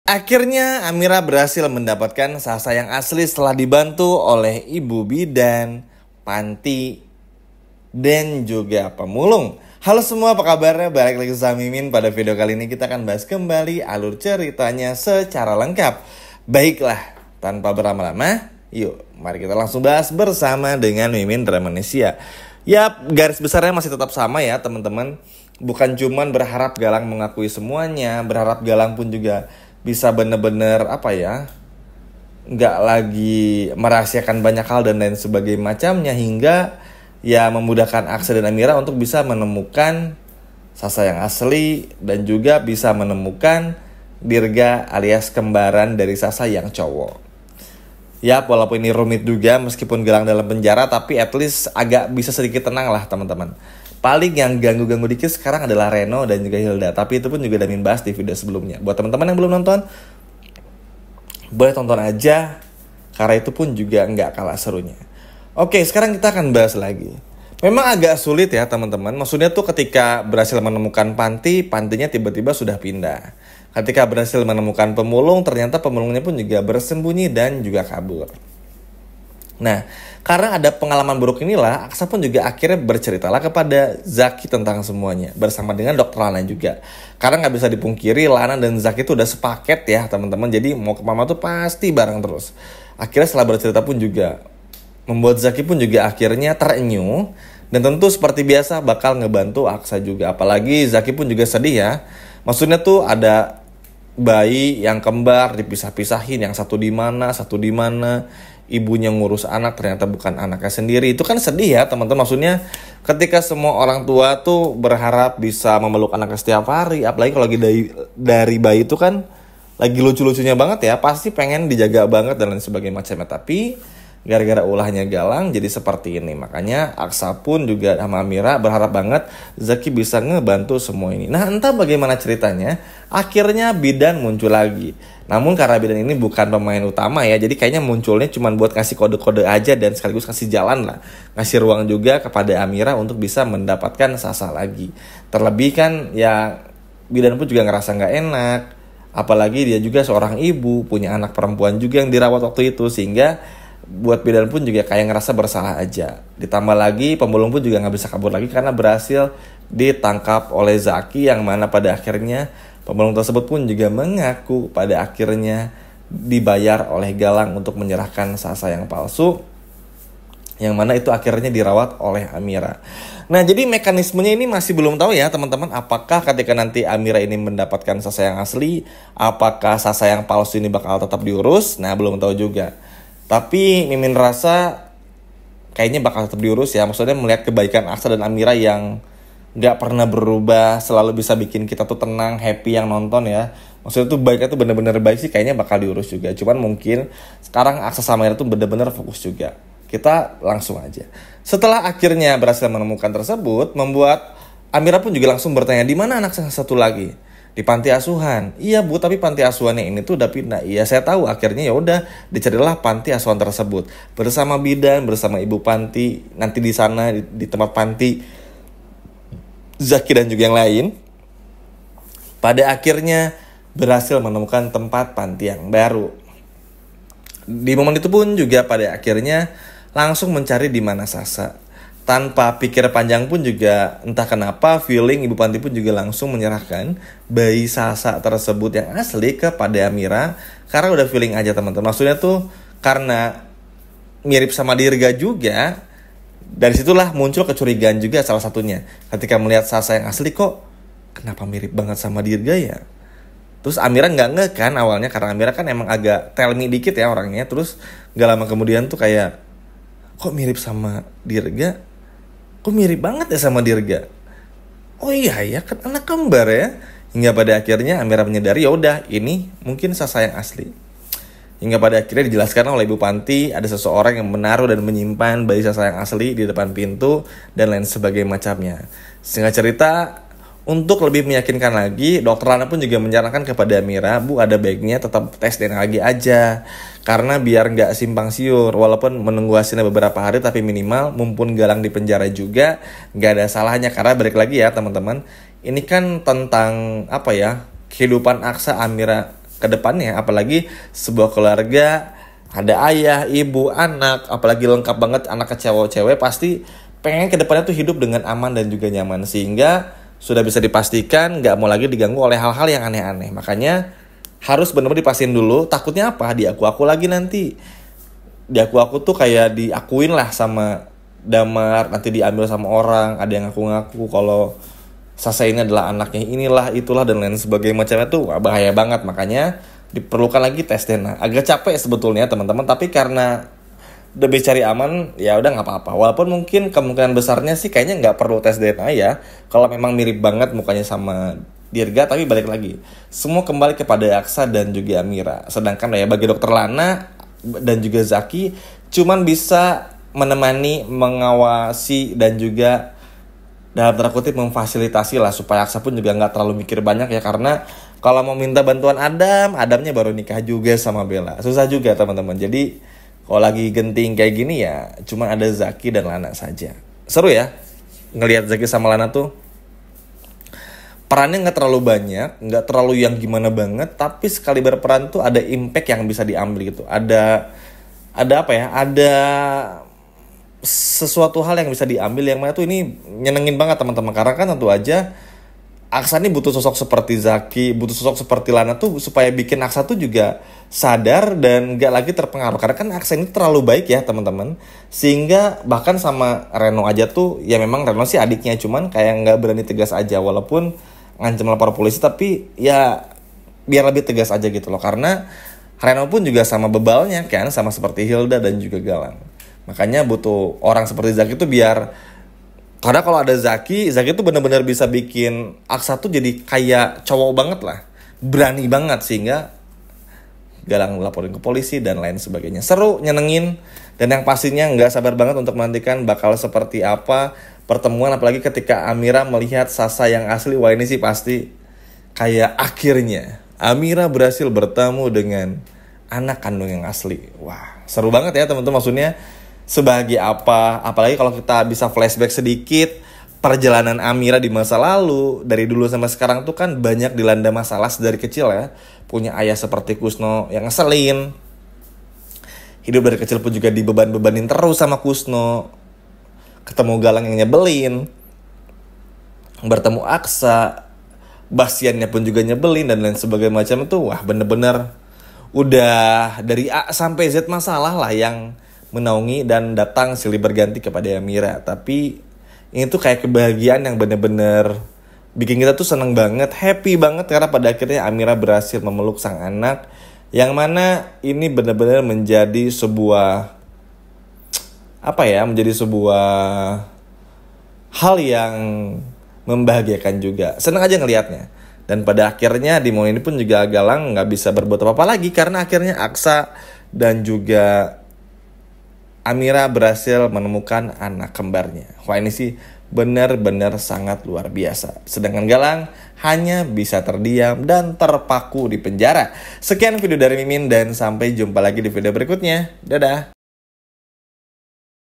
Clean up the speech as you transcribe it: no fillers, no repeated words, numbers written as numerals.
Akhirnya Amira berhasil mendapatkan Sasa yang asli setelah dibantu oleh ibu bidan, panti, dan juga pemulung. Halo semua, apa kabarnya? Balik lagi sama Mimin. Pada video kali ini kita akan bahas kembali alur ceritanya secara lengkap. Baiklah, tanpa berlama-lama, yuk mari kita langsung bahas bersama dengan Mimin Dramanesia. Yap, garis besarnya masih tetap sama ya teman-teman. Bukan cuman berharap Galang mengakui semuanya, berharap Galang pun juga bisa bener-bener nggak lagi merahasiakan banyak hal dan lain sebagainya macamnya, hingga ya memudahkan Aksa dan Amira untuk bisa menemukan Sasa yang asli dan juga bisa menemukan Dirga alias kembaran dari Sasa yang cowok. Ya, walaupun ini rumit juga meskipun Galang dalam penjara, tapi at least agak bisa sedikit tenang lah teman-teman. Paling yang ganggu-ganggu dikit sekarang adalah Reno dan juga Hilda. Tapi itu pun juga udah Min bahas di video sebelumnya. Buat teman-teman yang belum nonton, boleh tonton aja, karena itu pun juga nggak kalah serunya. Oke, sekarang kita akan bahas lagi. Memang agak sulit ya teman-teman. Maksudnya tuh ketika berhasil menemukan panti, pantinya tiba-tiba sudah pindah. Ketika berhasil menemukan pemulung, ternyata pemulungnya pun juga bersembunyi dan juga kabur. Nah, karena ada pengalaman buruk inilah, Aksa pun juga akhirnya berceritalah kepada Zaki tentang semuanya, bersama dengan Dokter Lana juga. Karena nggak bisa dipungkiri, Lana dan Zaki itu udah sepaket ya teman-teman, jadi mau ke mama tuh pasti bareng terus. Akhirnya setelah bercerita pun juga membuat Zaki pun juga akhirnya terenyuh, dan tentu seperti biasa bakal ngebantu Aksa juga. Apalagi Zaki pun juga sedih ya, maksudnya tuh ada bayi yang kembar dipisah-pisahin, yang satu di mana, ibunya ngurus anak ternyata bukan anaknya sendiri. Itu kan sedih ya teman-teman. Maksudnya ketika semua orang tua tuh berharap bisa memeluk anaknya setiap hari, apalagi kalau lagi dari bayi itu kan lagi lucu-lucunya banget ya, pasti pengen dijaga banget dan lain sebagainya macamnya. Tapi gara-gara ulahnya Galang jadi seperti ini. Makanya Aksa pun juga sama Amira berharap banget Zaki bisa ngebantu semua ini. Nah, entah bagaimana ceritanya, akhirnya Bidan muncul lagi. Namun karena Bidan ini bukan pemain utama ya, jadi kayaknya munculnya cuma buat kasih kode-kode aja dan sekaligus kasih jalan lah, ngasih ruang juga kepada Amira untuk bisa mendapatkan Sasa lagi. Terlebih kan ya Bidan pun juga ngerasa nggak enak, apalagi dia juga seorang ibu, punya anak perempuan juga yang dirawat waktu itu, sehingga buat Bidan pun juga kayak ngerasa bersalah aja. Ditambah lagi pemulung pun juga nggak bisa kabur lagi karena berhasil ditangkap oleh Zaki, yang mana pada akhirnya pemulung tersebut pun juga mengaku pada akhirnya dibayar oleh Galang untuk menyerahkan Sasa yang palsu, yang mana itu akhirnya dirawat oleh Amira. Nah, jadi mekanismenya ini masih belum tahu ya teman-teman, apakah ketika nanti Amira ini mendapatkan Sasa yang asli, apakah Sasa yang palsu ini bakal tetap diurus. Nah, belum tahu juga. Tapi Mimin rasa kayaknya bakal tetap diurus ya. Maksudnya melihat kebaikan Aksa dan Amira yang gak pernah berubah, selalu bisa bikin kita tuh tenang, happy yang nonton ya. Maksudnya tuh baiknya tuh bener-bener baik sih, kayaknya bakal diurus juga. Cuman mungkin sekarang Aksa sama Amira tuh bener-bener fokus juga. Kita langsung aja. Setelah akhirnya berhasil menemukan tersebut, membuat Amira pun juga langsung bertanya, di mana anak yang satu lagi? Di panti asuhan. Iya Bu, tapi panti asuhannya ini tuh udah pindah. Iya saya tahu. Akhirnya ya udah dicarilah panti asuhan tersebut bersama Bidan, bersama ibu panti. Nanti di sana di tempat panti Zaki dan juga yang lain, pada akhirnya berhasil menemukan tempat panti yang baru. Di momen itu pun juga pada akhirnya langsung mencari di mana Sasa. Tanpa pikir panjang pun juga entah kenapa feeling ibu panti pun juga langsung menyerahkan bayi Sasa tersebut yang asli kepada Amira, karena udah feeling aja teman-teman. Maksudnya tuh karena mirip sama Dirga juga, dari situlah muncul kecurigaan juga salah satunya. Ketika melihat Sasa yang asli, kok kenapa mirip banget sama Dirga ya? Terus Amira nggak nge kan awalnya, karena Amira kan emang agak tell me dikit ya orangnya. Terus gak lama kemudian tuh kayak, kok mirip sama Dirga? Kok mirip banget ya sama Dirga? Oh iya ya, kan anak kembar ya. Hingga pada akhirnya Amira menyadari, ya udah ini mungkin Sasa yang asli. Hingga pada akhirnya dijelaskan oleh ibu panti, ada seseorang yang menaruh dan menyimpan bayi Sasa yang asli di depan pintu dan lain sebagainya macamnya. Singkat cerita, untuk lebih meyakinkan lagi, Dokter Lana pun juga menyarankan kepada Amira, Bu, ada baiknya tetap tes DNA lagi aja, karena biar nggak simpang siur. Walaupun menunggu hasilnya beberapa hari, tapi minimal mumpun Galang di penjara juga nggak ada salahnya. Karena balik lagi ya teman-teman, ini kan tentang kehidupan Aksa, Amira ke depannya. Apalagi sebuah keluarga ada ayah, ibu, anak, apalagi lengkap banget anak cewek pasti pengen ke depannya tuh hidup dengan aman dan juga nyaman. Sehingga sudah bisa dipastikan nggak mau lagi diganggu oleh hal-hal yang aneh-aneh. Makanya harus benar-benar dipastiin dulu, takutnya apa? Diaku-aku lagi nanti. Diaku-aku tuh kayak diakuin lah sama Damar, nanti diambil sama orang, ada yang ngaku-ngaku kalau Sasa ini adalah anaknya inilah, itulah, dan lain sebagainya macamnya tuh bahaya banget. Makanya diperlukan lagi tes DNA. Agak capek sebetulnya teman-teman, tapi karena lebih cari aman, ya udah nggak apa-apa. Walaupun mungkin kemungkinan besarnya sih kayaknya nggak perlu tes DNA ya. Kalau memang mirip banget mukanya sama Dirga, tapi balik lagi, semua kembali kepada Aksa dan juga Amira. Sedangkan ya bagi dokter Lana dan juga Zaki cuman bisa menemani, mengawasi, dan juga dalam tanda kutip memfasilitasi lah supaya Aksa pun juga nggak terlalu mikir banyak ya. Karena kalau mau minta bantuan Adamnya baru nikah juga sama Bella, susah juga teman-teman. Jadi kalau lagi genting kayak gini ya cuma ada Zaki dan Lana saja. Seru ya ngelihat Zaki sama Lana tuh, perannya nggak terlalu banyak, nggak terlalu yang gimana banget, tapi sekali berperan tuh ada impact yang bisa diambil gitu. Ada apa ya? Ada sesuatu hal yang bisa diambil yang mana tuh ini nyenengin banget teman-teman. Karena kan tentu aja Aksa ini butuh sosok seperti Zaki, butuh sosok seperti Lana tuh supaya bikin Aksa tuh juga sadar dan gak lagi terpengaruh. Karena kan Aksa ini terlalu baik ya teman-teman. Sehingga bahkan sama Reno aja tuh, ya memang Reno sih adiknya, cuman kayak gak berani tegas aja. Walaupun ngancam lapor polisi, tapi ya biar lebih tegas aja gitu loh. Karena Reno pun juga sama bebalnya kan, sama seperti Hilda dan juga Galang. Makanya butuh orang seperti Zaki tuh biar, karena kalau ada Zaki tuh benar-benar bisa bikin Aksa tuh jadi kayak cowok banget lah, berani banget, sehingga Galang laporin ke polisi dan lain sebagainya. Seru, nyenengin, dan yang pastinya nggak sabar banget untuk menantikan bakal seperti apa pertemuan. Apalagi ketika Amira melihat Sasa yang asli, wah ini sih pasti kayak akhirnya Amira berhasil bertemu dengan anak kandung yang asli. Wah seru banget ya teman-teman, maksudnya sebagai apa, apalagi kalau kita bisa flashback sedikit perjalanan Amira di masa lalu, dari dulu sampai sekarang tuh kan banyak dilanda masalah dari kecil ya. Punya ayah seperti Kusno yang ngeselin, hidup dari kecil pun juga dibeban-bebanin terus sama Kusno, ketemu Galang yang nyebelin, bertemu Aksa, Bastiannya pun juga nyebelin, dan lain sebagainya macam itu. Wah bener-bener udah dari A sampai Z masalah lah yang menaungi dan datang silih berganti kepada Amira. Tapi ini tuh kayak kebahagiaan yang bener-bener bikin kita tuh seneng banget, happy banget, karena pada akhirnya Amira berhasil memeluk sang anak, yang mana ini bener-bener menjadi sebuah menjadi sebuah hal yang membahagiakan juga. Seneng aja ngelihatnya. Dan pada akhirnya di momen ini pun juga Galang nggak bisa berbuat apa-apa lagi, karena akhirnya Aksa dan juga Amira berhasil menemukan anak kembarnya. Wah ini sih benar-benar sangat luar biasa. Sedangkan Galang hanya bisa terdiam dan terpaku di penjara. Sekian video dari Mimin dan sampai jumpa lagi di video berikutnya. Dadah.